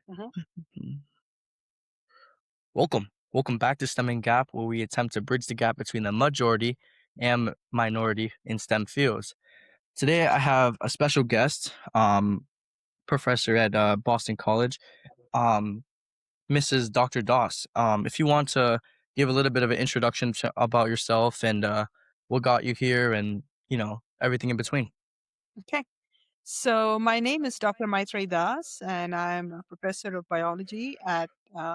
Mhm. Mhm. Welcome back to STEM and Gap, where we attempt to bridge the gap between the majority and minority in STEM fields. Today, I have a special guest, professor at Boston College, um, Mrs. Dr. Doss. If you want to give a little bit of an introduction about yourself and what got you here, and everything in between. Okay. So my name is Dr. Maitreyi Das, and I'm a professor of biology at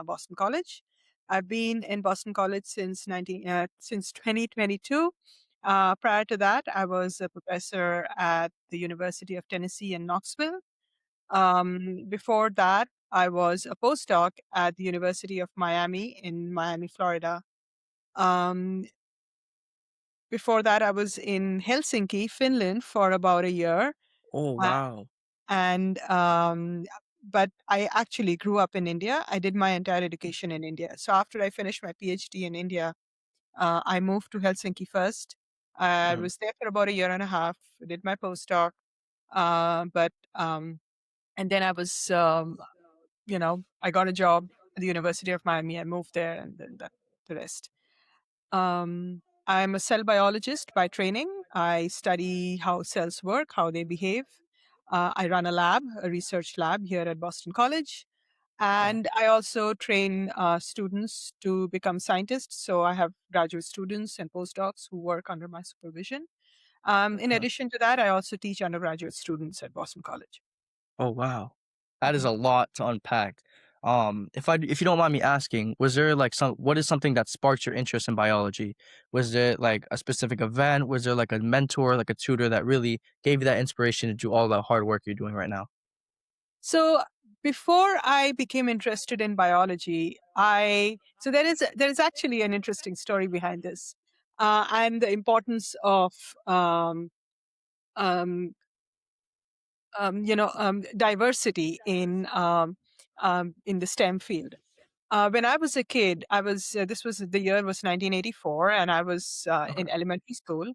Boston College. I've been in Boston College since 2022. Prior to that, I was a professor at the University of Tennessee in Knoxville. Before that, I was a postdoc at the University of Miami in Miami, Florida. Um, Before that, I was in Helsinki, Finland for about a year. Oh Uh, wow! and But I actually grew up in India. I did my entire education in India. So after I finished my PhD in India, I moved to Helsinki first. I Mhm. was there for about a year and a half. Did my postdoc, but and then I got a job at the University of Miami. I moved there, and then the rest. I'm a cell biologist by training. I study how cells work, how they behave. I run a research lab here at Boston College. Wow. And I also train students to become scientists. So I have graduate students and postdocs who work under my supervision. In Okay. addition to that, I also teach undergraduate students at Boston College. Oh wow, that is Mhm. a lot to unpack. If you don't mind me asking, was there like what is something that sparked your interest in biology? Was it like a specific event? Was there like a mentor, like a tutor that really gave you that inspiration to do all the hard work you're doing right now? So before I became interested in biology, there is actually an interesting story behind this, and the importance of um, diversity in the STEM field. When I was a kid, I was this was the year was 1984, and I was Okay. in elementary school,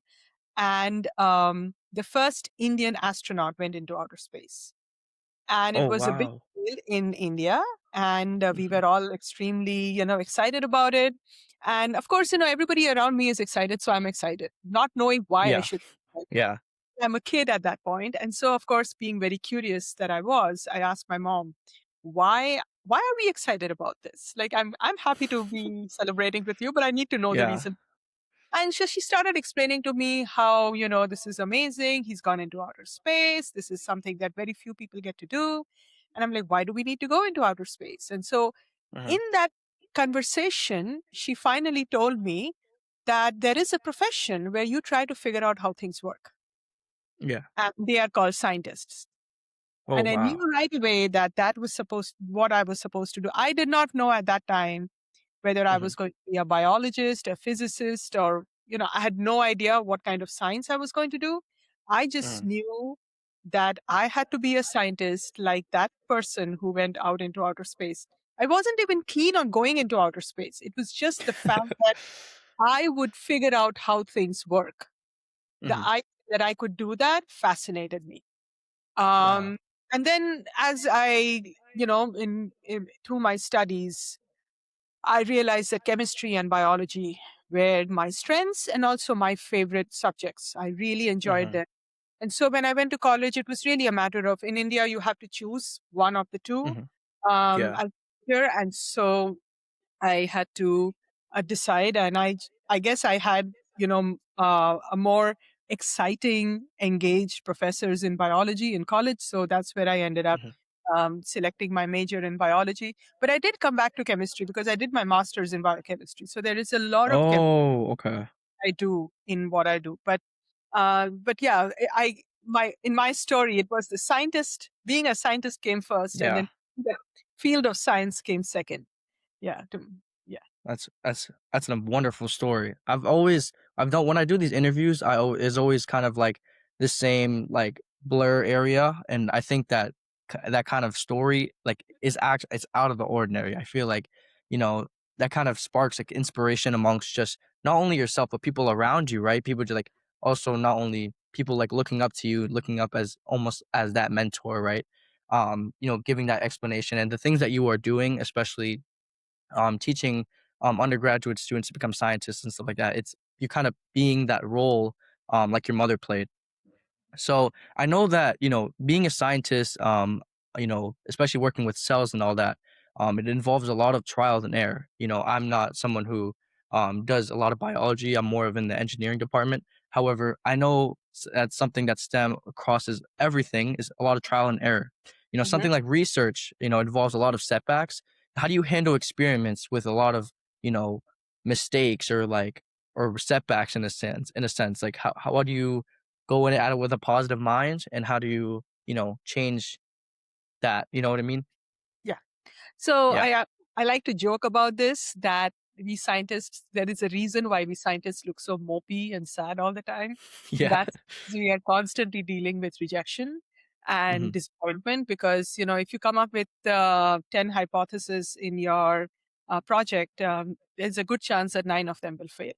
and the first Indian astronaut went into outer space. And it Oh was a big wow. deal in India, and we Hmm. were all extremely, excited about it. And of course, everybody around me is excited, so I'm excited, not knowing why I Yeah. should. Yeah. I'm a kid at that point, and so of course, being very curious that I asked my mom, "Why are we excited about this? Like, I'm happy to be celebrating with you, but I need to know the Yeah. reason." And so she started explaining to me how, this is amazing. He's gone into outer space. This is something that very few people get to do. And I'm like, why do we need to go into outer space? And so Hmm. in that conversation, she finally told me that there is a profession where you try to figure out how things work. Yeah. And they are called scientists. Oh And I knew wow. right away that that was what I was supposed to do. I did not know at that time whether I Hmm. was going to be a biologist, a physicist, or, I had no idea what kind of science I was going to do. I just Hmm. knew that I had to be a scientist like that person who went out into outer space. I wasn't even keen on going into outer space. It was just the fact that I would figure out how things work. The Hmm. idea that I could do that fascinated me. Wow. Um, and then as I, in through my studies, I realized that chemistry and biology were my strengths and also my favorite subjects. I really enjoyed Hmm. them. And so when I went to college, it was really a matter of in India, you have to choose one of the two. Hmm. Yeah. As a teacher. And so I had to decide. And I guess I had, a more exciting, engaged professors in biology in college. So that's where I ended up Hmm. selecting my major in biology. But I did come back to chemistry because I did my master's in biochemistry. So there is a lot of chem Oh, okay. I do in what I do. But yeah, my in my story, it was the scientist. Being a scientist came first, and Yeah. then the field of science came second. Yeah, yeah. That's a wonderful story. I've done when I do these interviews, is always kind of like the same like blur area, and I think that that kind of story like it's out of the ordinary. I feel like you know that kind of sparks like inspiration amongst just not only yourself but people around you, right? People just like also not only people like looking up to you, looking up as almost as that mentor, right? giving that explanation and the things that you are doing, especially teaching undergraduate students to become scientists and stuff like that. It's you kind of being that role like your mother played. So I know that, being a scientist, especially working with cells and all that, it involves a lot of trials and error. I'm not someone who does a lot of biology. I'm more of in the engineering department. However, I know that's something that STEM crosses everything is a lot of trial and error. Mhm. Something like research, involves a lot of setbacks. How do you handle experiments with a lot of, you know, mistakes or setbacks in a sense? Like how do you go in at it with a positive mind, and how do you, change that, you know what I mean? Yeah. So Yeah. I like to joke about this that we scientists, there is a reason why we scientists look so mopey and sad all the time. Yeah. That's because we are constantly dealing with rejection and Mhm. disappointment because, if you come up with 10 hypotheses in your project, there's a good chance that 9 of them will fail.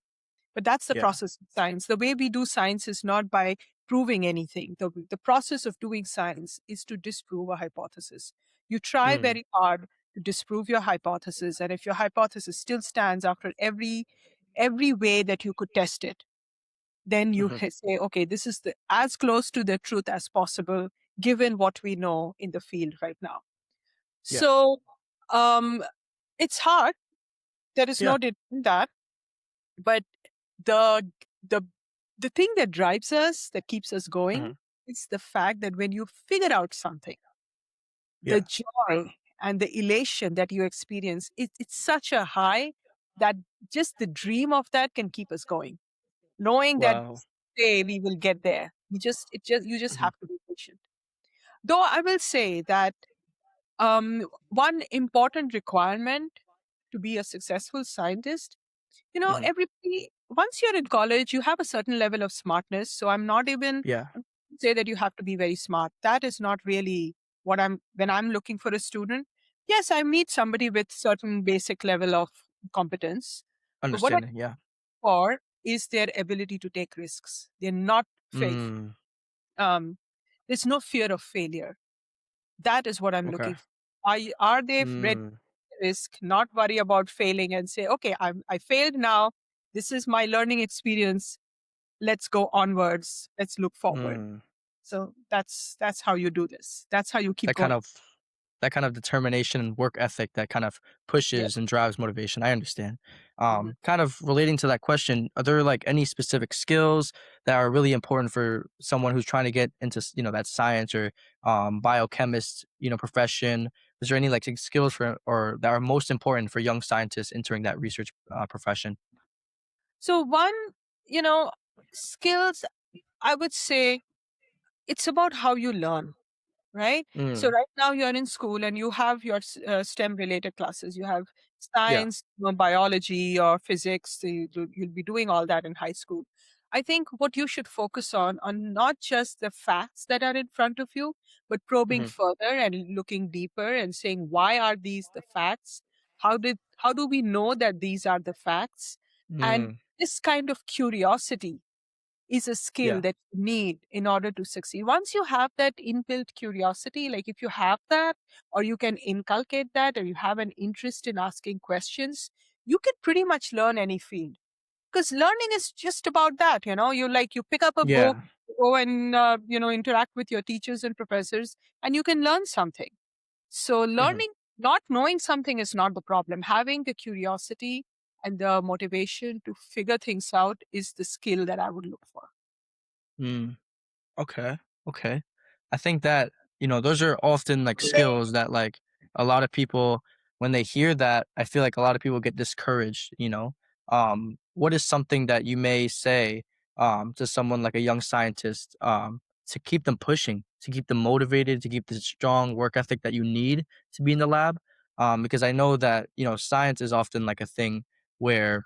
But that's the Yeah. process of science. The way we do science is not by proving anything. The process of doing science is to disprove a hypothesis. You try Mm. very hard to disprove your hypothesis, and if your hypothesis still stands after every way that you could test it, then you Mhm. say, okay, this is as close to the truth as possible, given what we know in the field right now. Yeah. So um, it's hard. There is Yeah. no denying that, but the the the thing that drives us, that keeps us going, Mhm. is the fact that when you figure out something, the Yeah. joy and the elation that you experience, it's such a high that just the dream of that can keep us going, knowing that Wow. someday we will get there. You just Mhm. have to be patient. Though I will say that one important requirement to be a successful scientist, Mhm. everybody, once you're in college, you have a certain level of smartness. So I'm not even Yeah. say that you have to be very smart. That is not really what when I'm looking for a student. Yes, I meet somebody with certain basic level of competence. But what I Understanding, yeah. look for is their ability to take risks. They're not Mm. um, there's no fear of failure. That is what I'm Okay. looking for. Are they ready Mm. to risk, not worry about failing and say, okay, I failed now. This is my learning experience. Let's go onwards. Let's look forward. Mm. So that's how you do this. That's how you keep That kind going. of that kind of determination and work ethic that kind of Yeah. pushes and drives motivation. I understand. Mhm. Kind of relating to that question, are there like any specific skills that are really important for someone who's trying to get into, that science or biochemist, profession? Is there any like skills for or that are most important for young scientists entering that research profession? So one, you know, skills, I would say it's about how you learn. Right? So Mm, right now you're in school and you have your STEM related classes. You have yeah. science, biology, or physics. So you'll be doing all that in high school. I think what you should focus on are not just the facts that are in front of you, but probing Hmm. further and looking deeper and saying, why are these the facts? How do we know that these are the facts? And Mm, this kind of curiosity is a skill yeah. that you need in order to succeed. Once you have that inbuilt curiosity, like if you have that, or you can inculcate that, or you have an interest in asking questions, you can pretty much learn any field. Because learning is just about that, you pick up a book, Yeah. go and interact with your teachers and professors, and you can learn something. So Hmm. learning, not knowing something is not the problem. Having the curiosity and the motivation to figure things out is the skill that I would look for. Mm. Okay. Okay. I think that, those are often like skills that like a lot of people when they hear that, I feel like a lot of people get discouraged. What is something that you may say to someone like a young scientist to keep them pushing, to keep them motivated, to keep the strong work ethic that you need to be in the lab? Because I know that, science is often like a thing where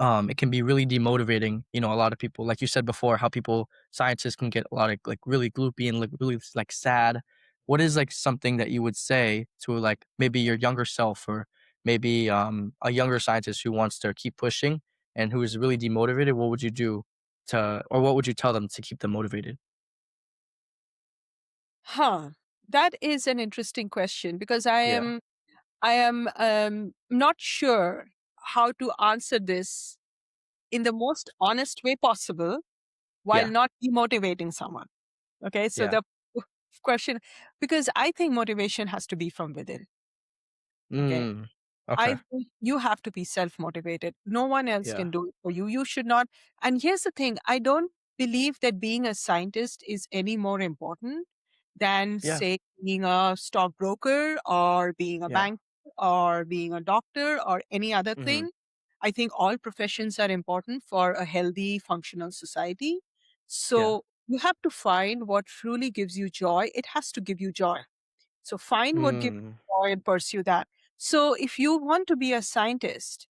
it can be really demotivating. A lot of people, like you said before, how people scientists can get a lot of like really gloopy and like really like sad. What is like something that you would say to like maybe your younger self or maybe a younger scientist who wants to keep pushing and who is really demotivated? What would you do or what would you tell them to keep them motivated? Huh. that is an interesting question because I Yeah. am I am not sure how to answer this in the most honest way possible while Yeah. not demotivating someone. Okay, so Yeah. the question, because I think motivation has to be from within. Okay, Mm. Okay. I think you have to be self motivated. No one else Yeah. can do it for you. You should not. And here's the thing, I don't believe that being a scientist is any more important than, Yeah. say, being a stockbroker or being a Yeah. bank or being a doctor or any other Mhm. thing. I think all professions are important for a healthy, functional society. Yeah. So you have to find what truly gives you joy. It has to give you joy. So find what gives Mm. you joy and pursue that. So if you want to be a scientist,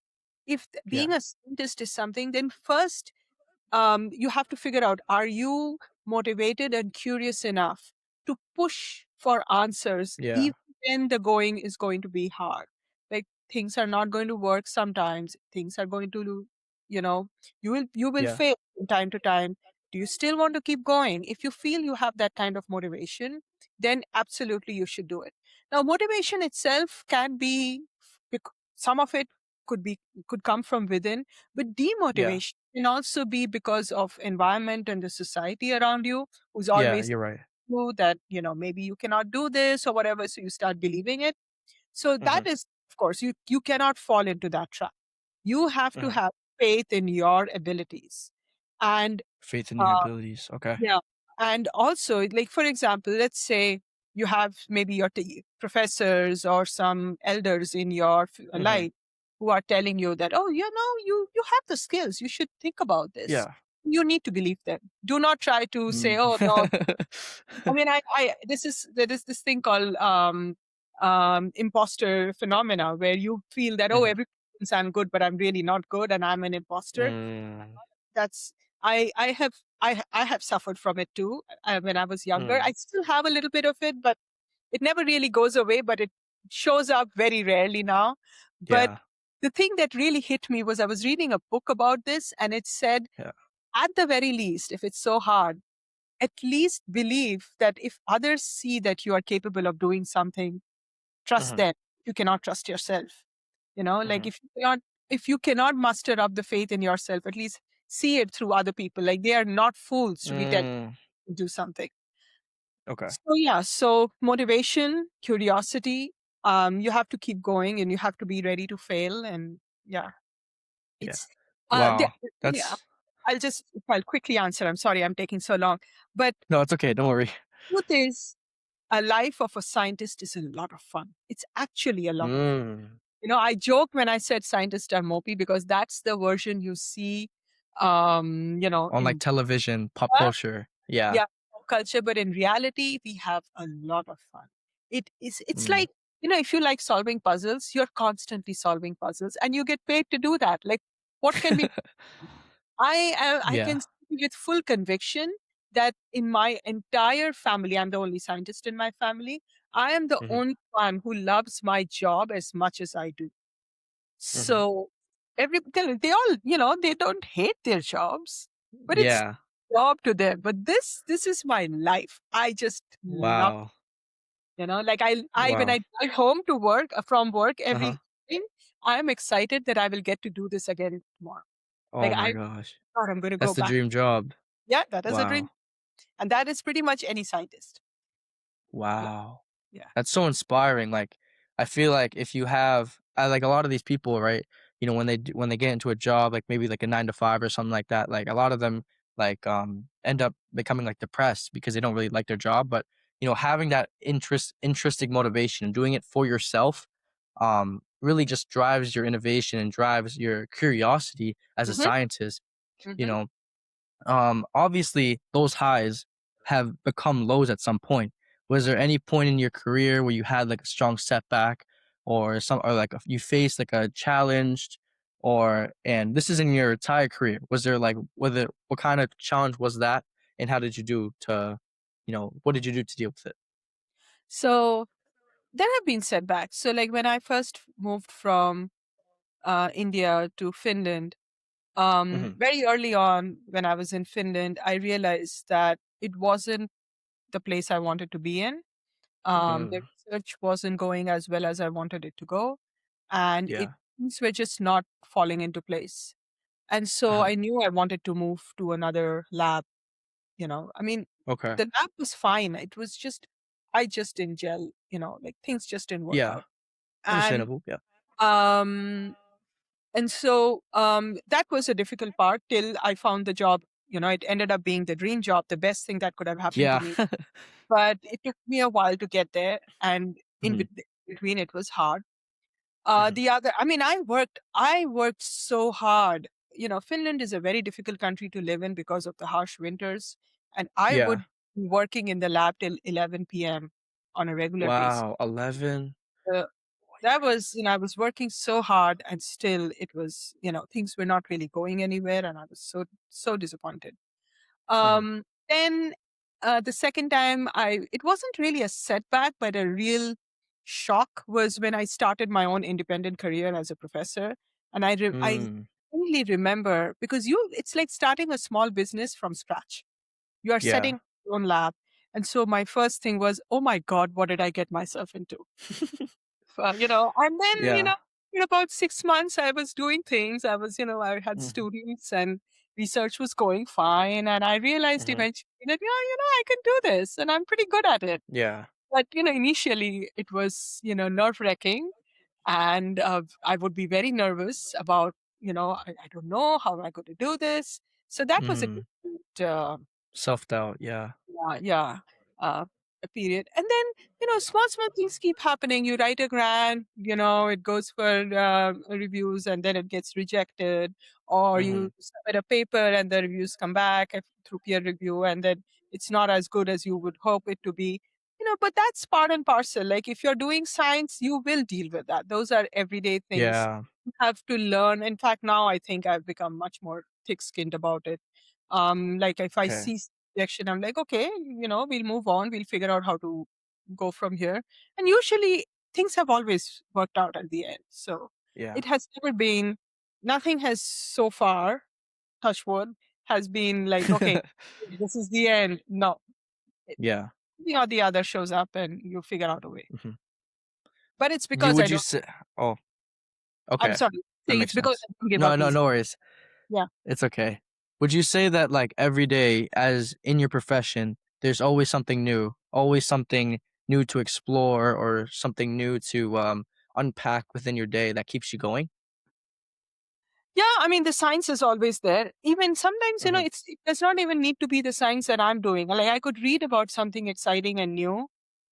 if Yeah. being a scientist is something, then first you have to figure out, are you motivated and curious enough to push for answers Yeah. even when the going is going to be hard? Like things are not going to work sometimes. Things are going to, you know, you will Yeah. fail from time to time. Do you still want to keep going? If you feel you have that kind of motivation, then absolutely you should do it. Now, motivation itself can be, some of it could be could come from within, but Yeah. demotivation can also be because of environment and the society around you, who's Yeah, always you're right. you that, maybe you cannot do this or whatever, so you start believing it. So Mhm. that is, of course, you cannot fall into that trap. You have to Mhm. have faith in your abilities. And Faith in your uh, abilities. Okay. yeah. And also, like, for example, let's say you have maybe your professors or some elders in your Mhm. life who are telling you that, oh, you have the skills. You should think about this. Yeah. You need to believe them. Do not try to say, Mm. oh, no. I mean, there is this thing called imposter phenomena where you feel that, oh, Mhm. everyone thinks I'm good, but I'm really not good and I'm an imposter. Mm. That's I have suffered from it too when I was younger. I Mm. still have a little bit of it, but it never really goes away. But it shows up very rarely now. But Yeah. the thing that really hit me was I was reading a book about this, and it said, Yeah. at the very least, if it's so hard, at least believe that if others see that you are capable of doing something, trust Mhm. them. You cannot trust yourself. Like Mhm. if you cannot muster up the faith in yourself, at least see it through other people. Like they are not fools to be telling Mm. you to do something. Okay. So yeah, so motivation, curiosity, you have to keep going and you have to be ready to fail. And yeah, Yeah. it's Wow. yeah. That's I'll quickly answer. I'm sorry I'm taking so long. But No, it's okay. Don't worry. truth is, a life of a scientist is a lot of fun. It's actually a lot of fun. Mm. I joke when I said scientists are mopey because that's the version you see, On like in television, pop uh, culture. Yeah. yeah, pop culture. But in reality, we have a lot of fun. It's Mm. like, if you like solving puzzles, you're constantly solving puzzles, and you get paid to do that. Like, what can be? I Yeah. can say with full conviction that in my entire family, I'm the only scientist in my family. I am the Mhm. only one who loves my job as much as I do. Mhm. So they all, they don't hate their jobs, but it's Yeah. job to them. But this is my life. I just love, Wow. like I when Wow. I drive home to work from work Uh-huh. every evening, I'm excited that I will get to do this again tomorrow. Like Oh my gosh. I'm going to That's go the back. dream job. Yeah, that is a dream. Wow. And that is pretty much any scientist. Yeah. Wow. Yeah. That's so inspiring. Like, I feel like if you have, I like a lot of these people, right? When they get into a job, like maybe like a 9 to 5 or something like that, like a lot of them like end up becoming like depressed because they don't really like their job. But having that intrinsic motivation and doing it for yourself, really just drives your innovation and drives your curiosity as a Hmm. scientist. You Hmm. know, Obviously, those highs have become lows at some point. Was there any point in your career where you had like a strong setback, or like you faced like a challenge, and this is in your entire career? Was there like whether what kind of challenge was that, and how did you do to, what did you do to deal with it? So there have been setbacks. So like when I first moved from India to Finland, Hmm. very early on when I was in Finland, I realized that it wasn't the place I wanted to be in. The Mm, research wasn't going as well as I wanted it to go, and yeah. things were just not falling into place. And so Uh-huh. I knew I wanted to move to another lab. I mean, Okay. the lab was fine. It was just I just didn't gel. Like things just didn't work Yeah. out. And Understandable. Yeah. um that was a difficult part till I found the job. It ended up being the dream job, the best thing that could have happened to Yeah. me. But it took me a while to get there, and in Mhm, between, it was hard. mhm. The other, I mean, I worked so hard. Finland is a very difficult country to live in because of the harsh winters, and I Yeah. would be working in the lab till 11 p.m. on a regular basis. Wow, 11? Uh, that was, I was working so hard, and still it was, things were not really going anywhere, and I was so disappointed. Mhm. Then the second time, it wasn't really a setback, but a real shock was when I started my own independent career as a professor. And I Mm, only remember, because it's like starting a small business from scratch. You are yeah. setting your own lab. And so my first thing was, oh my God, what did I get myself into? And then, Yeah. in about 6 months, I was doing things. I had Mhm, students, and research was going fine. And I realized mhm. eventually that, yeah, I can do this and I'm pretty good at it. Yeah. But, initially it was, nerve wracking. And I would be very nervous about, I don't know, how am I going to do this? So that was a Mhm. different, Self-doubt, yeah. yeah, uh, a period. And then, small things keep happening. You write a grant, it goes for reviews and then it gets rejected, or you Mhm. submit a paper and the reviews come back through peer review, and then it's not as good as you would hope it to be. But that's part and parcel. Like if you're doing science, you will deal with that. Those are everyday things Yeah. you have to learn. In fact, now I think I've become much more thick skinned about it. Like if I Okay. see rejection, I'm like, okay, we'll move on. We'll figure out how to go from here. And usually things have always worked out at the end. So Yeah. it has never been, nothing has so far, touch wood, has been like, okay, this is the end. No, it, Yeah. something or the other shows up and you figure out a way. Mhm. But it's You because I would you don't, say Oh, I'm okay. sorry, That saying it's makes because sense. I don't give No, up no, easy. no worries. Yeah. It's okay. Would you say that, like, every day as in your profession, there's always something new, always something new to explore or something new to, unpack within your day that keeps you going? Yeah, I mean, the science is always there. Even sometimes, Mhm. it does not even need to be the science that I'm doing. Like I could read about something exciting and new,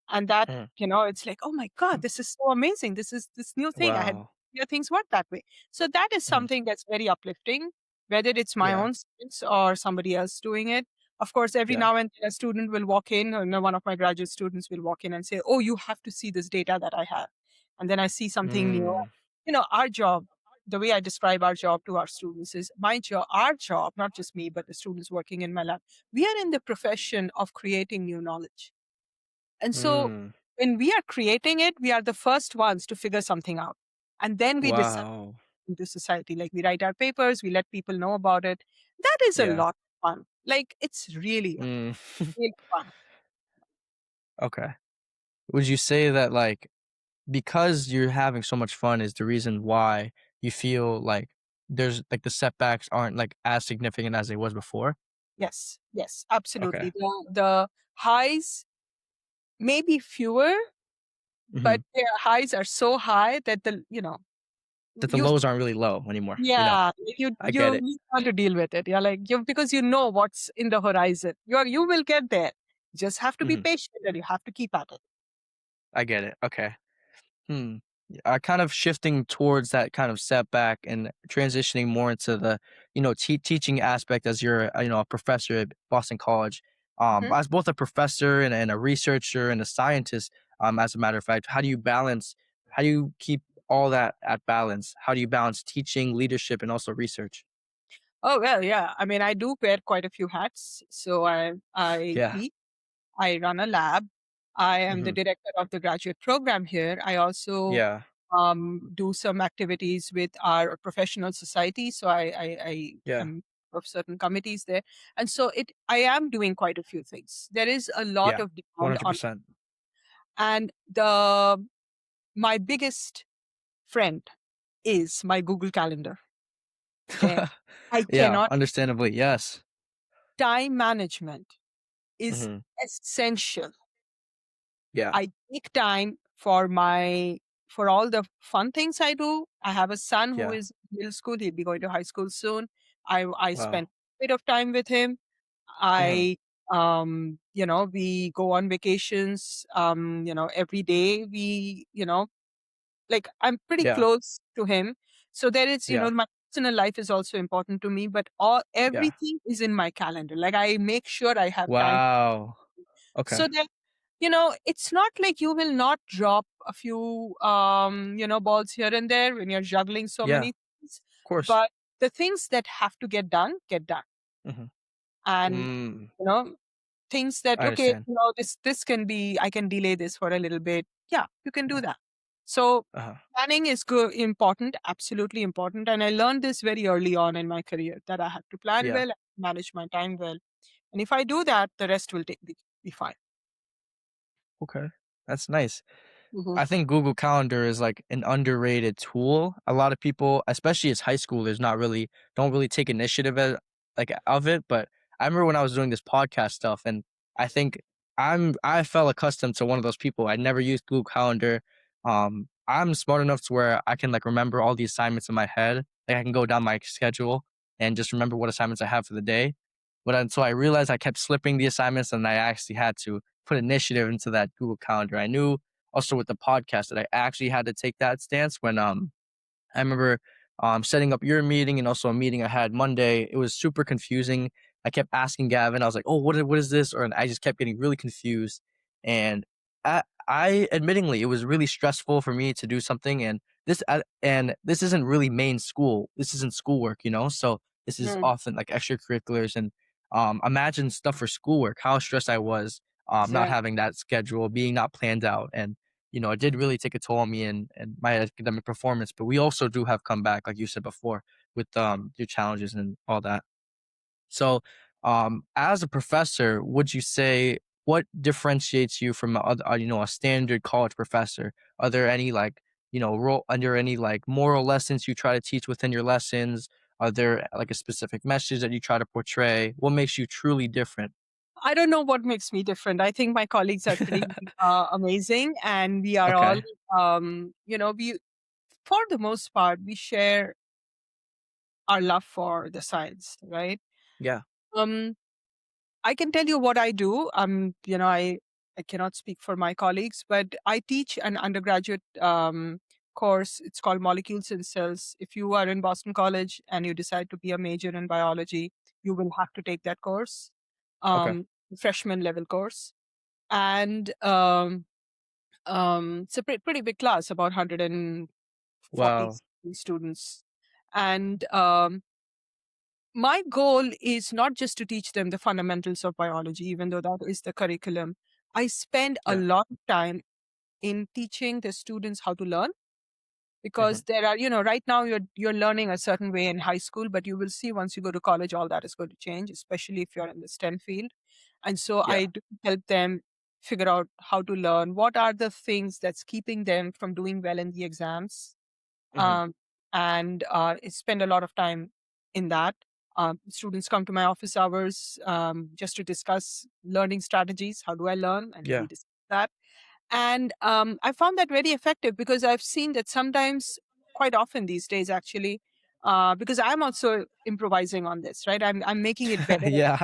and that, Mhm. it's like, oh my God, this is so amazing. This is this new thing. I had Wow. things work that way. So that is Mhm. something that's very uplifting, whether it's my Yeah. own science or somebody else doing it. Of course, every Yeah. now and then a student will walk in, or one of my graduate students will walk in and say, "Oh, you have to see this data that I have," and then I see something new. Mm. Our job, the way I describe our job to our students is my job, our job, not just me, but the students working in my lab. We are in the profession of creating new knowledge. And so Mm. when we are creating it, we are the first ones to figure something out. And then we disseminate Wow. into society. Like we write our papers, we let people know about it. That is a Yeah. lot of fun. Like it's really, Mm. really fun. Okay. Would you say that, like, because you're having so much fun is the reason why you feel like there's like the setbacks aren't like as significant as they was before? Yes, yes, Okay. absolutely. The highs may be fewer, but Mhm. their highs are so high that That the you lows aren't really low anymore, you know? yeah, you I get you it. you want to deal with it. Yeah, like because you know what's in the horizon. You will get there. Just have to be Mhm. patient and you have to keep at it. I get it. Okay. Hmm. Kind of shifting towards that kind of setback and transitioning more into the, teaching aspect as you're, a professor at Boston College. Mhm. As both a professor and a researcher and a scientist, as a matter of fact, how do you keep all that at balance? How do you balance teaching, leadership, and also research? Oh well, yeah. I mean, I do wear quite a few hats. So I Yeah. teach. I run a lab. I am the Hmm. director of the graduate program here. I also Yeah. do some activities with our professional society. So I Yeah. am of certain committees there, and so I am doing quite a few things. There is a lot Yeah. of demand on. 100%. And the my biggest friend is my Google Calendar. Okay. I Yeah, cannot, understandably, yes. time management is Mhm. essential. Yeah, I take time for for all the fun things I do. I have a son who yeah. is in middle school. He'll be going to high school soon. I spend Wow. a bit of time with him. Mhm. I we go on vacations. Every day like I'm pretty Yeah, close to him. So there is, yeah, my personal life is also important to me, but all yeah. everything is in my calendar. Like I make sure I have time Wow. Okay. so that it's not like you will not drop a few balls here and there when you're juggling so Yeah, many things, of course. but the things that have to get done. Mhm. And Mm, you know things that, I okay, understand. this can be, I can delay this for a little bit. Yeah, you can do Yeah. that. So Uh-huh. planning is good, important, absolutely important. And I learned this very early on in my career that I have to plan Yeah. well, manage my time well. And if I do that, the rest will be fine. Okay. That's nice. Hmm. I think Google Calendar is like an underrated tool. A lot of people, especially as high schoolers, not really don't really take initiative of it. But I remember when I was doing this podcast stuff, and I think I fell accustomed to one of those people. I never used Google Calendar. I'm smart enough to where I can like remember all the assignments in my head. Like I can go down my schedule and just remember what assignments I have for the day. But until I realized I kept slipping the assignments, and I actually had to put initiative into that Google Calendar. I knew also with the podcast that I actually had to take that stance when I remember setting up your meeting and also a meeting I had Monday. It was super confusing. I kept asking Gavin. I was like, "Oh, what is this?" Or and I just kept getting really confused. And I admittingly, it was really stressful for me to do something. And this isn't really main school. This isn't schoolwork, you know. So this is Mm, often like extracurriculars and imagine stuff for schoolwork. How stressed I was not exactly. having that schedule, being not planned out, and it did really take a toll on me and my academic performance. But we also do have come back, like you said before, with your challenges and all that. So, as a professor, would you say what differentiates you from a standard college professor? Are there any like role under any like moral lessons you try to teach within your lessons? Are there like a specific message that you try to portray? What makes you truly different? I don't know what makes me different. I think my colleagues are pretty amazing, and we are all, Okay. we for the most part we share our love for the science, right? Yeah. Um, I can tell you what I do. I cannot speak for my colleagues, but I teach an undergraduate course. It's called Molecules and Cells. If you are in Boston College and you decide to be a major in biology, you will have to take that course, Okay. freshman level course. And it's a pretty big class, about 140 Wow. students. And my goal is not just to teach them the fundamentals of biology, even though that is the curriculum. I spend a Yeah. lot of time in teaching the students how to learn, Hmm. because there are, right now you're learning a certain way in high school, but you will see once you go to college, all that is going to change, especially if you're in the STEM field. And so Yeah. I do help them figure out how to learn. What are the things that's keeping them from doing well in the exams? Hmm. um, and I spend a lot of time in that. Students come to my office hours just to discuss learning strategies. How do I learn? And we Yeah. discuss that. And I found that very effective, because I've seen that sometimes, quite often these days, actually, because I'm also improvising on this, right? I'm making it better and Yeah.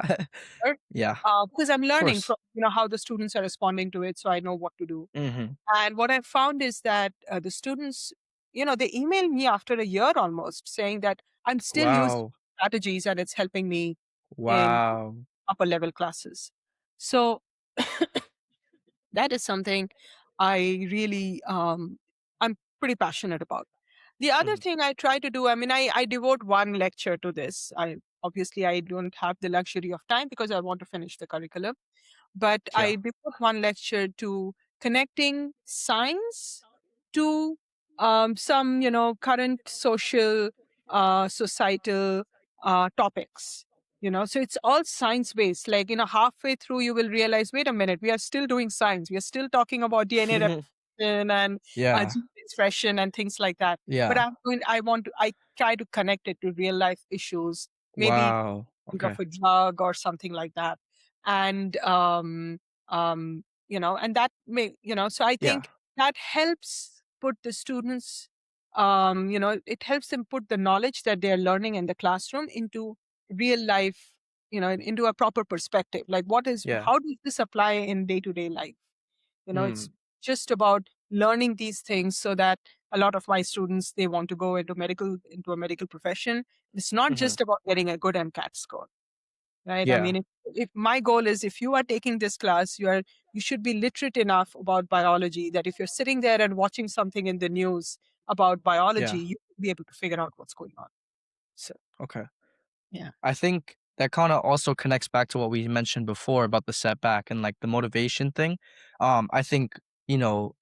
better, Yeah. Of because I'm learning course. from how the students are responding to it, so I know what to do. Mhm. And what I found is that the students, they email me after a year almost, saying that I'm still using Wow. strategies and it's helping me in Wow. upper level classes. So that is something I really, I'm pretty passionate about. The other Mhm. thing I try to do, I mean, I devote one lecture to this. I don't have the luxury of time because I want to finish the curriculum, but Yeah. I devote one lecture to connecting science to some, current social, societal topics. So it's all science based. Like, halfway through you will realize, wait a minute, we are still doing science, we are still talking about DNA replication and Yeah. gene expression and things like that. But Yeah. I try to connect it to real life issues, maybe Wow. think Okay. of a drug or something like that. And and that may, so I Yeah. think that helps put the students, it helps them put the knowledge that they're learning in the classroom into real life, into a proper perspective. Like, Yeah. how does this apply in day to day life? It's Mm. just about learning these things so that a lot of my students, they want to go into a medical profession. It's not Mhm. just about getting a good MCAT score, right? I Yeah. mean, if my goal is, if you are taking this class, you should be literate enough about biology that if you're sitting there and watching something in the news about biology, Yeah. you will be able to figure out what's going on. So Okay. yeah. I think that kind of also connects back to what we mentioned before about the setback and like the motivation thing. I think,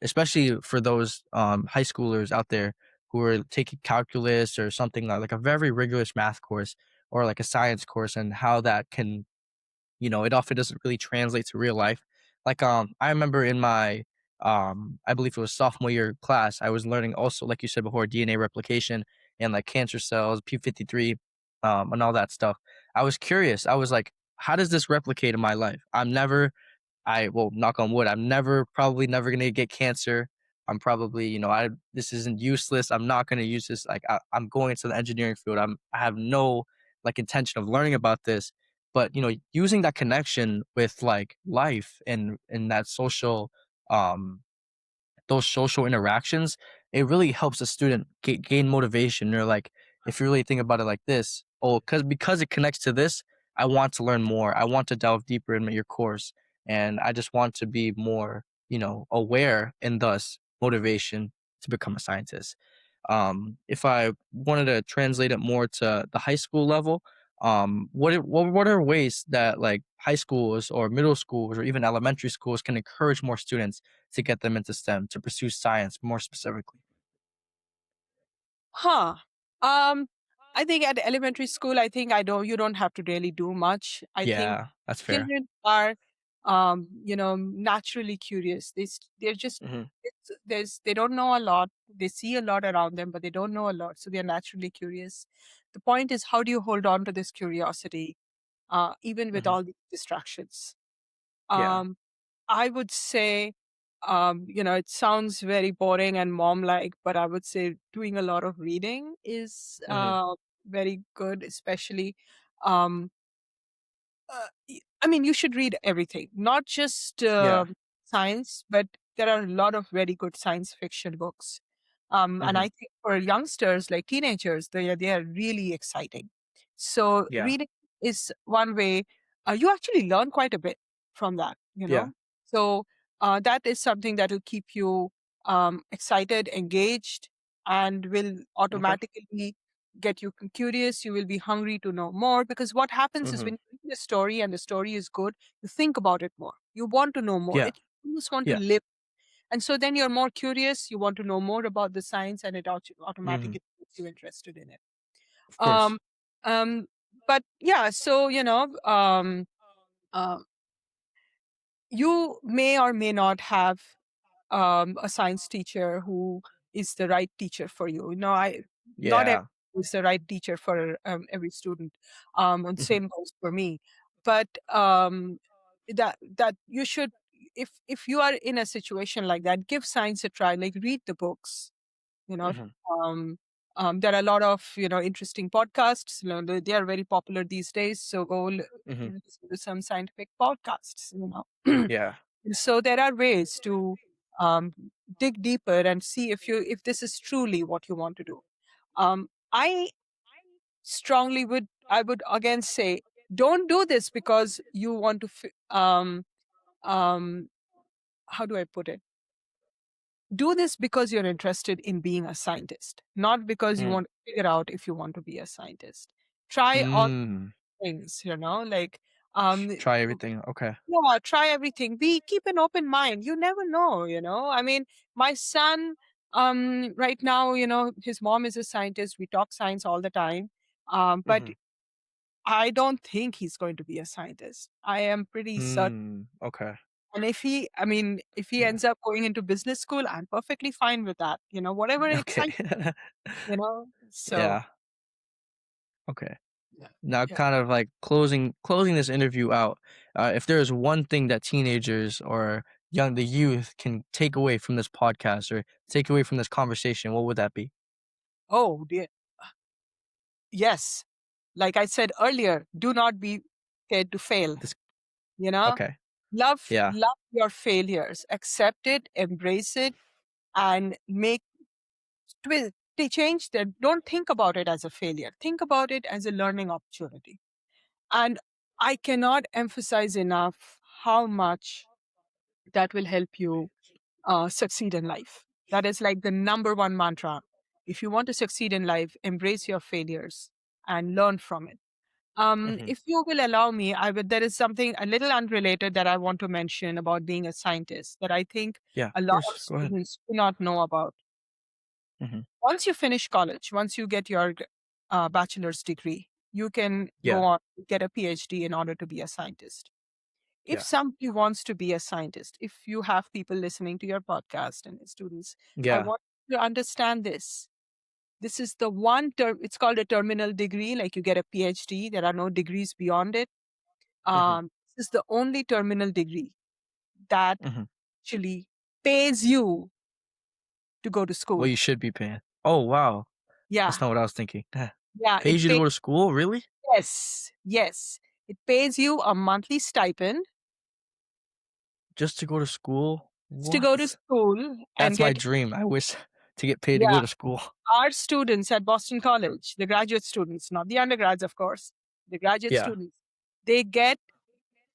especially for those high schoolers out there who are taking calculus or something like a very rigorous math course or like a science course, and how that can, it often doesn't really translate to real life. Like, I remember in my, I believe it was sophomore year class, I was learning also, like you said before, DNA replication and like cancer cells, P53, and all that stuff. I was curious. I was like, how does this replicate in my life? Well, knock on wood, I'm probably never gonna get cancer. I'm probably, this isn't useless. I'm not gonna use this. Like, I'm going into the engineering field. I have no like intention of learning about this. But using that connection with like life and that social, um, those social interactions, it really helps a student gain motivation. Or like, if you really think about it like this, oh, because it connects to this, I want to learn more. I want to delve deeper in your course, and I just want to be more, aware, and thus motivation to become a scientist. If I wanted to translate it more to the high school level, what are ways that like high schools or middle schools or even elementary schools can encourage more students to get them into STEM, to pursue science more specifically? Huh. Um, I think at elementary school, I think you don't have to really do much. I think Yeah, that's fair. children are, naturally curious. They're just, Mhm. they don't know a lot. They see a lot around them, but they don't know a lot. So they're naturally curious. The point is, how do you hold on to this curiosity, even with Mhm. all the distractions? Yeah. Um, I would say, it sounds very boring and mom-like, but I would say doing a lot of reading is Mhm. very good, especially. Um, I mean, you should read everything, not just Yeah. science, but there are a lot of very good science fiction books. And I Mhm. think for youngsters, like teenagers, they are really exciting. So Yeah. reading is one way. You actually learn quite a bit from that, Yeah. So that is something that will keep you excited, engaged, and will Okay. automatically get you curious. You will be hungry to know more, because what happens is, Mhm. when you read a story and the story is good, you think about it more. You want to know more. Yeah. You just want to Yeah. live, and so then you're more curious, you want to know more about the science, and it Mhm. automatically gets you interested in it. Of course. Um, um, but yeah, so, uh, you may or may not have a science teacher who is the right teacher for you. Not everyone Yeah. is the right teacher for every student. And Mhm. same goes for me. But that you should, if you are in a situation like that, give science a try. Like, read the books. You know, Mhm. um, there are a lot of interesting podcasts. They are very popular these days. So go Mhm. listen to some scientific podcasts. Yeah. So there are ways to um, dig deeper and see if this is truly what you want to do. I strongly would again say, don't do this because you want to um, how do I put it, do this because you're interested in being a scientist, not because you Mm. want to figure out if you want to be a scientist. Try all Mm. things, like um Try everything. Okay. yeah, try everything. Keep an open mind. You never know, I mean, my son, right now, his mom is a scientist. We talk science all the time. But Mhm. I don't think he's going to be a scientist. I am pretty certain. Okay. And if he Yeah. ends up going into business school, I'm perfectly fine with that. Whatever Okay. excites him, you know? So, Yeah. Okay. yeah. Now, Yeah. kind of like closing this interview out, if there is one thing that teenagers or the youth can take away from this podcast or take away from this conversation, what would that be? Oh, dear. Yes. Like I said earlier, do not be scared to fail. This You know, Okay. love Yeah. love your failures, accept it, embrace it, and make they change that. Don't think about it as a failure. Think about it as a learning opportunity. And I cannot emphasize enough how much that will help you succeed in life. That is like the number one mantra. If you want to succeed in life, embrace your failures and learn from it. Hmm. If you will allow me, I would. There is something a little unrelated that I want to mention about being a scientist that I think Yeah, a of lot of course. Go ahead. students do not know about. Hmm. Once you finish college, once you get your bachelor's degree, you can go Yeah. on to get a PhD in order to be a scientist. If Yeah. somebody wants to be a scientist, if you have people listening to your podcast and students, I Yeah. want you to understand this. This is the one term, it's called a terminal degree, like you get a PhD. There are no degrees beyond it. Hmm. This is the only terminal degree that Hmm. actually pays you to go to Well, school. you should be paying. Oh, wow. That's Yeah, not what I was thinking. yeah, it Pays you to pays. go to school? Really? Yes, yes. It pays you a monthly stipend Just to go to school? to go to What? school and That's my get, dream. I wish to get paid to yeah, go to school. our students at Boston College, the graduate students, not the undergrads, of course, the graduate Yeah. students, they get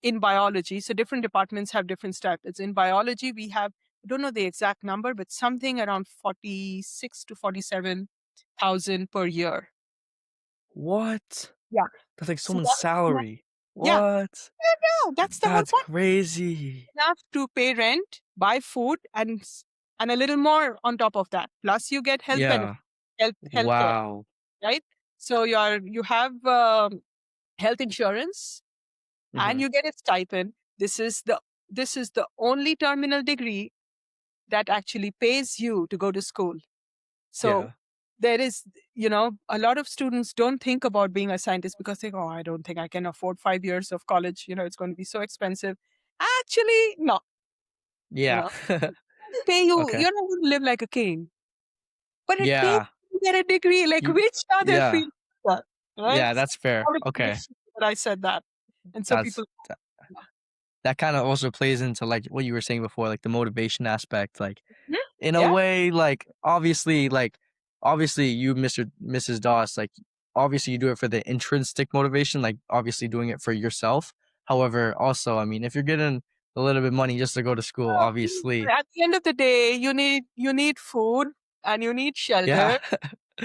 in biology. So different departments have different stipends. In biology, we have, I don't know the exact number, but something around 46 to 47,000 per year. What? Yeah. That's like So someone's that's enough. salary. Yeah. What? No, that's the whole That's point. crazy. Enough to pay rent, buy food, and a little more on top of that. Plus, you get health benefits, Yeah. healthcare, Wow. right? So you have health insurance, and Mhm. you get a stipend. This is the only terminal degree that actually pays you to go to school. So Yeah. there is, a lot of students don't think about being a scientist because they go, "Oh, I don't think I can afford 5 years of college. It's going to be so expensive." Actually, no, you Yeah. know, it pay you. Okay. You're not going to live like a king, but it pays Yeah. you to get a degree. Like You which other yeah. field, is that, right? Yeah, So that's fair. I wanted to make Okay. sure that I said that, and so That's people, that kind of also plays into like what you were saying before, like the motivation aspect. Like "Hmm, in a yeah, way, obviously you, Mr. Mrs. Doss, like obviously you do it for the intrinsic motivation, like obviously doing it for yourself. However, also, I mean, if you're getting a little bit of money just to go to school, obviously, at the end of the day, you need food and you need yeah, shelter.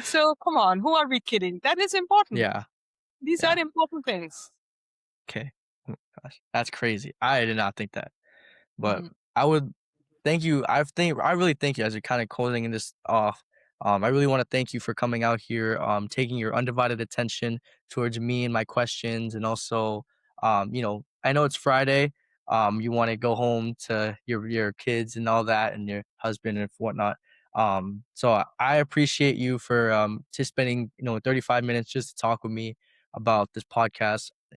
So come on, who are we kidding? That is important. yeah, These are yeah. important things. Okay. Oh my gosh, that's crazy. I did not think that. But Mhm. I would thank you. I really thank you as you're kind of closing this off. I really want to thank you for coming out here, taking your undivided attention towards me and my questions, and also, I know it's Friday. You want to go home to your kids and all that, and your husband and whatnot. So I appreciate you for just spending 35 minutes just to talk with me about this podcast.